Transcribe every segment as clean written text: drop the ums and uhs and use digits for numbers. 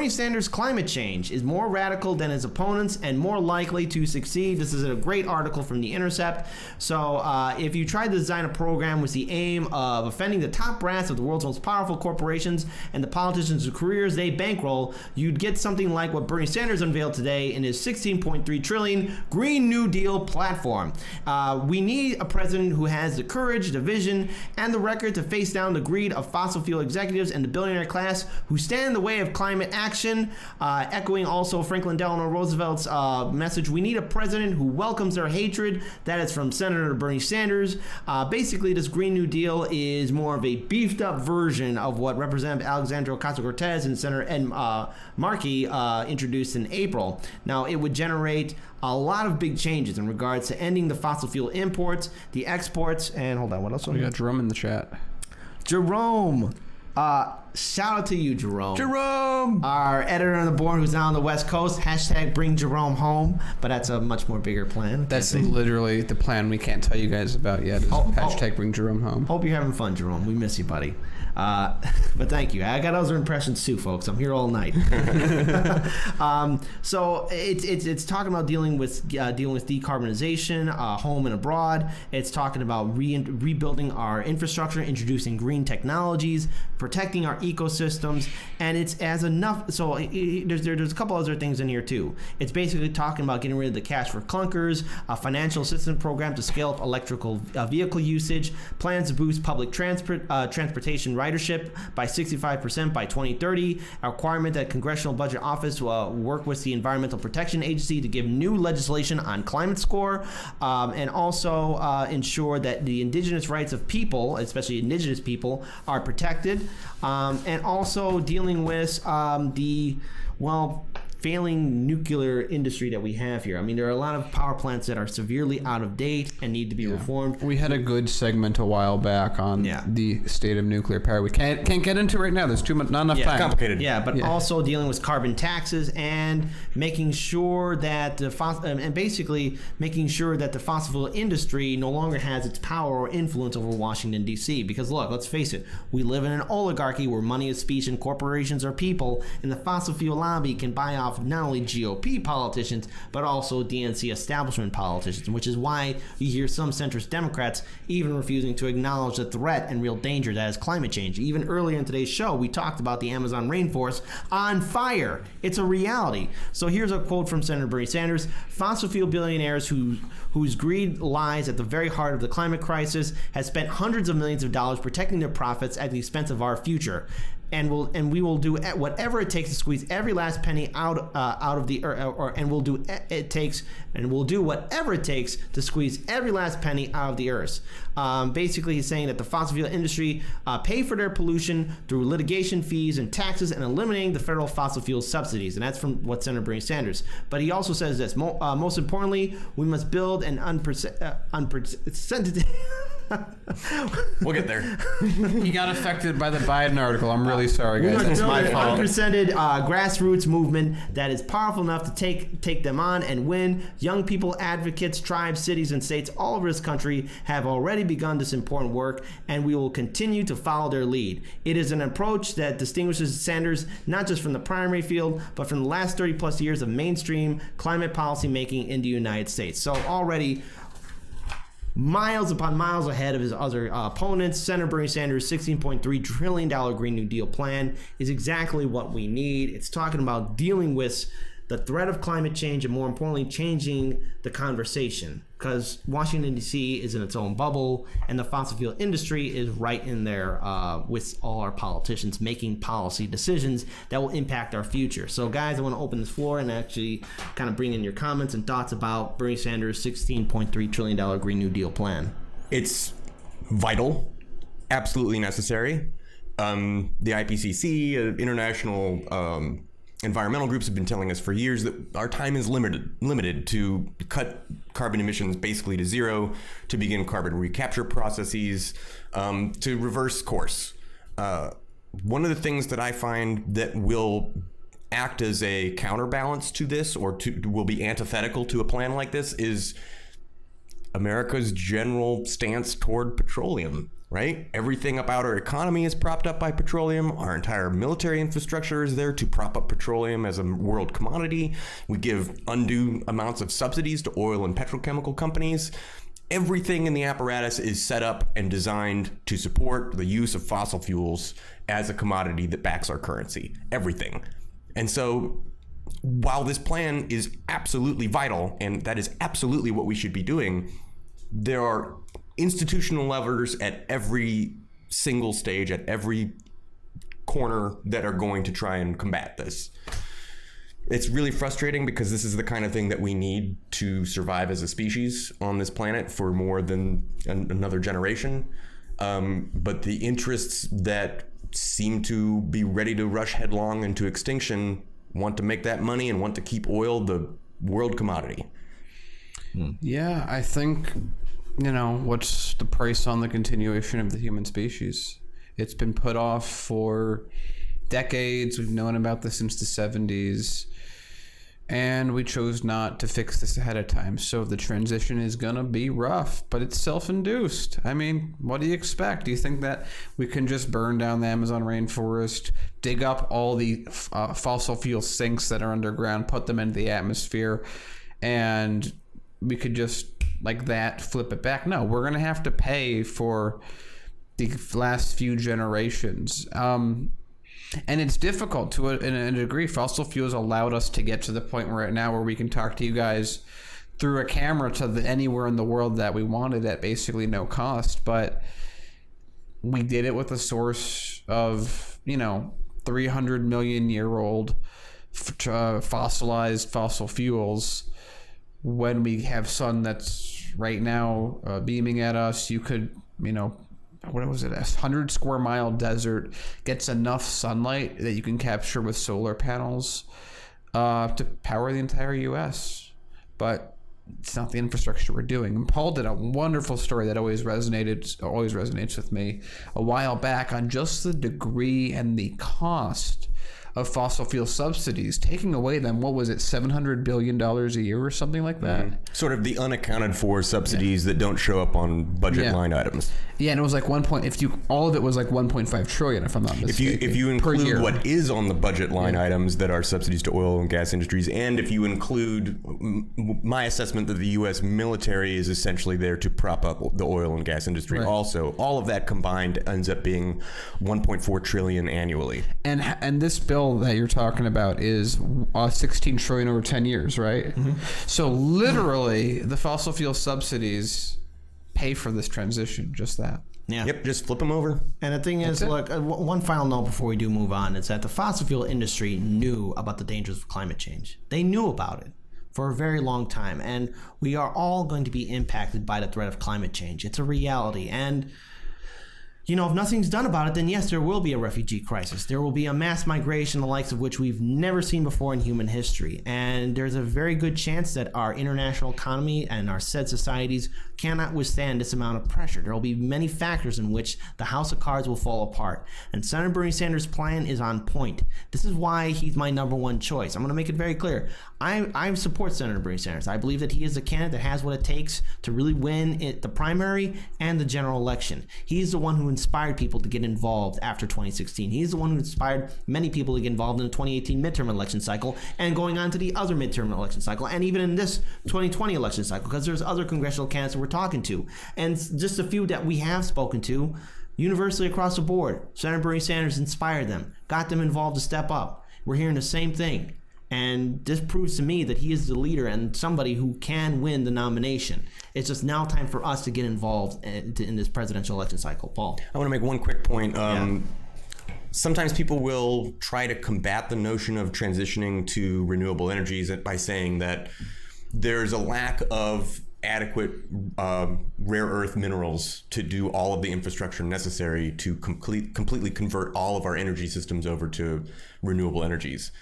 Bernie Sanders' climate change is more radical than his opponents and more likely to succeed. This is a great article from The Intercept. So if you tried to design a program with the aim of offending the top brass of the world's most powerful corporations and the politicians whose careers they bankroll, you'd get something like what Bernie Sanders unveiled today in his $16.3 trillion Green New Deal platform. We need a president who has the courage, the vision, and the record to face down the greed of fossil fuel executives and the billionaire class who stand in the way of climate action. Echoing also Franklin Delano Roosevelt's message, we need a president who welcomes their hatred. That is from Senator Bernie Sanders. Basically, this Green New Deal is more of a beefed up version of what Representative Alexandria Ocasio-Cortez and Senator Ed Markey introduced in April. Now, it would generate a lot of big changes in regards to ending the fossil fuel imports, the exports, and hold on, what else? We got Jerome in the chat. Jerome. Shout out to you, Jerome. Jerome! Our editor on the board who's now on the West Coast. Hashtag bring Jerome home. But that's a much more bigger plan. That's literally the plan we can't tell you guys about yet. Hashtag bring Jerome home. Hope you're having fun, Jerome. We miss you, buddy. But thank you. I got other impressions too, folks. I'm here all night. So it's talking about dealing with decarbonization, home and abroad. It's talking about rebuilding our infrastructure, introducing green technologies, protecting our ecosystems, and it's as enough. So there's a couple other things in here too. It's basically talking about getting rid of the cash for clunkers, a financial assistance program to scale up electrical vehicle usage, plans to boost public transportation ridership by 65% by 2030, a requirement that Congressional Budget Office work with the Environmental Protection Agency to give new legislation on climate score, and also ensure that the indigenous rights of people, especially indigenous people, are protected, and also dealing with failing nuclear industry that we have here. I mean, there are a lot of power plants that are severely out of date and need to be reformed. We had a good segment a while back on the state of nuclear power. We can't get into it right now. There's not enough time. Complicated. Yeah, but also dealing with carbon taxes and making sure that basically making sure that the fossil fuel industry no longer has its power or influence over Washington, D.C. Because look, let's face it, we live in an oligarchy where money is speech and corporations are people, and the fossil fuel lobby can buy off not only GOP politicians, but also DNC establishment politicians, which is why you hear some centrist Democrats even refusing to acknowledge the threat and real danger that is climate change. Even earlier in today's show, we talked about the Amazon rainforest on fire. It's a reality. So here's a quote from Senator Bernie Sanders: fossil fuel billionaires whose greed lies at the very heart of the climate crisis has spent hundreds of millions of dollars protecting their profits at the expense of our future. And we will do whatever it takes to squeeze every last penny out of the earth, and we'll do whatever it takes to squeeze every last penny out of the earth. Basically, he's saying that the fossil fuel industry pay for their pollution through litigation fees and taxes and eliminating the federal fossil fuel subsidies, and that's from what Senator Bernie Sanders. But he also says this: most importantly, we must build an unprecedented. We'll get there. He got affected by the Biden article. I'm really sorry, guys. That's my fault. Unprecedented grassroots movement that is powerful enough to take them on and win. Young people, advocates, tribes, cities, and states all over this country have already begun this important work, and we will continue to follow their lead. It is an approach that distinguishes Sanders not just from the primary field, but from the last 30 plus years of mainstream climate policy making in the United States. So already miles upon miles ahead of his other opponents. Senator Bernie Sanders' $16.3 trillion Green New Deal plan is exactly what we need. It's talking about dealing with the threat of climate change and, more importantly, changing the conversation, because Washington, D.C. is in its own bubble, and the fossil fuel industry is right in there with all our politicians making policy decisions that will impact our future. So, guys, I want to open this floor and actually kind of bring in your comments and thoughts about Bernie Sanders' $16.3 trillion Green New Deal plan. It's vital, absolutely necessary. The IPCC, international environmental groups have been telling us for years that our time is limited to cut carbon emissions basically to zero, to begin carbon recapture processes, to reverse course. One of the things that I find that will act as a counterbalance to this, or will be antithetical to a plan like this, is America's general stance toward petroleum, right? Everything about our economy is propped up by petroleum. Our entire military infrastructure is there to prop up petroleum as a world commodity. We give undue amounts of subsidies to oil and petrochemical companies. Everything in the apparatus is set up and designed to support the use of fossil fuels as a commodity that backs our currency. Everything. And so while this plan is absolutely vital, and that is absolutely what we should be doing, there are institutional levers at every single stage, at every corner, that are going to try and combat this. It's really frustrating because this is the kind of thing that we need to survive as a species on this planet for more than another generation. But the interests that seem to be ready to rush headlong into extinction want to make that money and want to keep oil the world commodity. Yeah, I think, what's the price on the continuation of the human species? It's been put off for decades. We've known about this since the 70s. And we chose not to fix this ahead of time. So the transition is going to be rough, but it's self-induced. I mean, what do you expect? Do you think that we can just burn down the Amazon rainforest, dig up all the fossil fuel sinks that are underground, put them into the atmosphere, and we could just, like that, flip it back? No, we're going to have to pay for the last few generations. And it's difficult to a degree. Fossil fuels allowed us to get to the point we're at now, where we can talk to you guys through a camera to anywhere in the world that we wanted at basically no cost. But we did it with a source of, 300 million year old fossilized fossil fuels. When we have sun that's right now beaming at us, you could, what was it? 100 square mile desert gets enough sunlight that you can capture with solar panels to power the entire U.S. But it's not the infrastructure we're doing. And Paul did a wonderful story that always resonates with me a while back on just the degree and the cost of fossil fuel subsidies, taking away them, what was it, $700 billion a year or something like that? Mm-hmm. Sort of the unaccounted for subsidies that don't show up on budget line items. Yeah, and it was like all of it was like 1.5 trillion, if I'm not mistaken. If you include what is on the budget line items that are subsidies to oil and gas industries, and if you include my assessment that the U.S. military is essentially there to prop up the oil and gas industry, also, all of that combined ends up being 1.4 trillion annually. And this bill that you're talking about is 16 trillion over 10 years, right? Mm-hmm. So literally, the fossil fuel subsidies pay for this transition, just that. Yeah. Yep, just flip them over. And the thing is, look, one final note before we do move on is that the fossil fuel industry knew about the dangers of climate change. They knew about it for a very long time, and we are all going to be impacted by the threat of climate change. It's a reality, and if nothing's done about it, then yes, there will be a refugee crisis. There will be a mass migration, the likes of which we've never seen before in human history. And there's a very good chance that our international economy and our said societies cannot withstand this amount of pressure. There will be many factors in which the house of cards will fall apart. And Senator Bernie Sanders' plan is on point. This is why he's my number one choice. I'm going to make it very clear. I support Senator Bernie Sanders. I believe that he is a candidate that has what it takes to really win the primary and the general election. He's the one who inspired people to get involved after 2016. He's the one who inspired many people to get involved in the 2018 midterm election cycle and going on to the other midterm election cycle, and even in this 2020 election cycle, because there's other congressional candidates that we're talking to. And just a few that we have spoken to, universally across the board, Senator Bernie Sanders inspired them, got them involved to step up. We're hearing the same thing. And this proves to me that he is the leader and somebody who can win the nomination. It's just now time for us to get involved in this presidential election cycle. Paul? I want to make one quick point. Sometimes people will try to combat the notion of transitioning to renewable energies by saying that there's a lack of adequate rare earth minerals to do all of the infrastructure necessary to completely convert all of our energy systems over to renewable energies.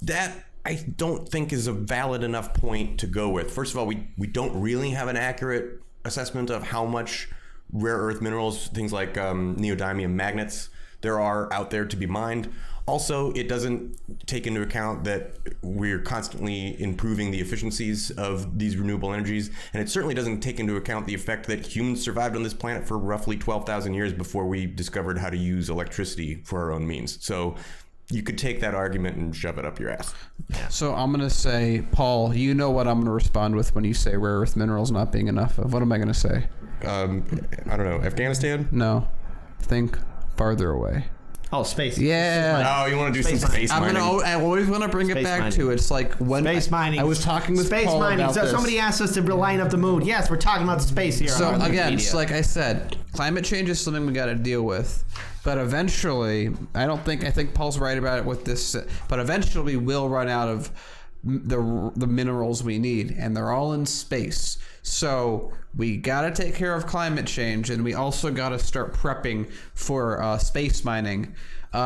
That I don't think is a valid enough point to go with. First of all, we don't really have an accurate assessment of how much rare earth minerals, things like neodymium magnets, there are out there to be mined. Also, it doesn't take into account that we're constantly improving the efficiencies of these renewable energies, and it certainly doesn't take into account the effect that humans survived on this planet for roughly 12,000 years before we discovered how to use electricity for our own means. So you could take that argument and shove it up your ass. So I'm going to say, Paul, you know what I'm going to respond with when you say rare earth minerals not being enough of. What am I going to say? I don't know. Afghanistan? No. Think farther away. Oh, space. Yeah. Oh, you want to do some space mining? I always want to bring it back mining. to it's like when Space mining. I was talking with space Paul mining. about So this. somebody asked us to line up the moon. Yes, we're talking about space here. So on again, Wikipedia. it's like I said, climate change is something we got to deal with. But eventually, I think Paul's right about it with this. But eventually, we will run out of the minerals we need, and they're all in space. So we got to take care of climate change, and we also got to start prepping for space mining.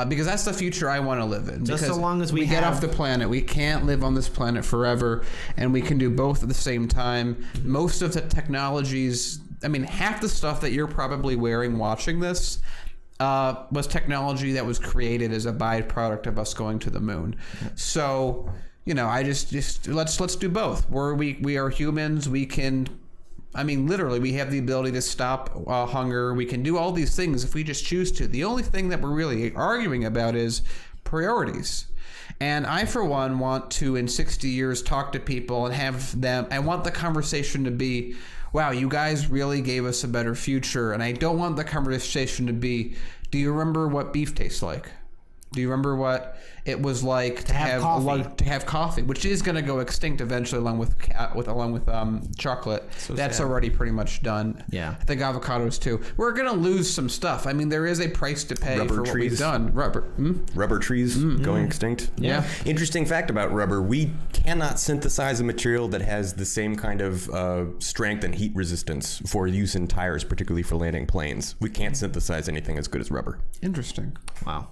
Because that's the future I want to live in. Just because so long as we get have- off the planet. We can't live on this planet forever, and we can do both at the same time. Most of the technologies, I mean, half the stuff that you're probably wearing watching this was technology that was created as a byproduct of us going to the moon. So, you know, I just let's do both. We are humans. We can. I mean, literally, we have the ability to stop hunger. We can do all these things if we just choose to. The only thing that we're really arguing about is priorities. And I, for one, want to, in 60 years, talk to people and have them. I want the conversation to be, wow, you guys really gave us a better future. And I don't want the conversation to be, do you remember what beef tastes like? Do you remember what it was like to have coffee, which is going to go extinct eventually, along with chocolate. So that's sad. already pretty much done. Yeah. I think avocados too. We're going to lose some stuff. I mean, there is a price to pay Rubber for what trees. we've done. Rubber trees going extinct. Yeah. Interesting fact about rubber: we cannot synthesize a material that has the same kind of strength and heat resistance for use in tires, particularly for landing planes. We can't synthesize anything as good as rubber. Interesting. Wow.